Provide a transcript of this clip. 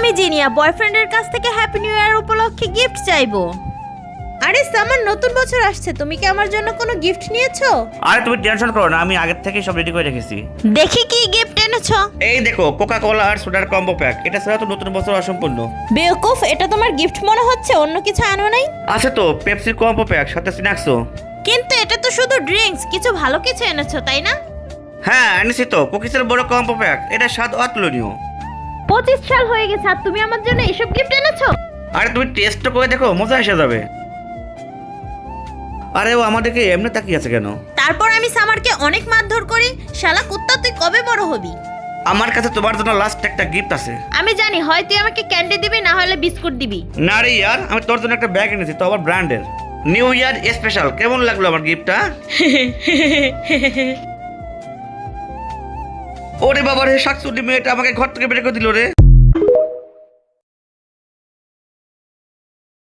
আমি জিনিয়া বয়ফ্রেন্ডের কাছ থেকে হ্যাপি নিউ ইয়ার উপলক্ষে গিফট চাইবো। আরে সামার নতুন বছর আসছে, তুমি কি আমার জন্য কোনো গিফট নিয়েছো? আরে তুমি টেনশন করো না, আমি আগের থেকেই সব রেডি করে রেখেছি। দেখি কি গিফট এনেছো। এই দেখো কোকা কোলা আর সোডার কম্বো প্যাক, এটা ছাড়া তো নতুন বছর অসম্পূর্ণ। বেওকুফ, এটা তোমার গিফট মনে হচ্ছে, অন্য কিছু আনো নাই? আছে তো পেপসির কম্বো প্যাক, সাথে স্ন্যাক্সও। কিন্তু এটা তো শুধু ড্রিঙ্কস, কিছু ভালো কিছু এনেছো তাই না? হ্যাঁ এনেছি তো, কুকিজের বড় কম্বো প্যাক, এটা স্বাদ অতুলনীয়। 25 সাল হয়ে গেছে আর তুমি আমার জন্য এসব গিফট এনেছো? আরে তুমি টেস্ট করে দেখো, মজা এসে যাবে। আরে ও আমাদেরকে এমনি তাকিয়ে আছে কেন? তারপর আমি সামারকে অনেক মারধর করি, শালা কুত্তা তুই কবে বড় হবি? আমার কাছে তোমার জন্য লাস্ট একটা গিফট আছে। আমি জানি, হয় তুই আমাকে ক্যান্ডি দিবি না হলে বিস্কুট দিবি। না রে ইয়ার, আমি তোর জন্য একটা ব্যাগ এনেছি, তো আবার ব্র্যান্ডের। New year special. কেমন লাগলো আমার গিফটটা? ওরে বাবা রে, শাকসুটি মেয়েটা আমাকে ঘর থেকে বের করে দিল রে।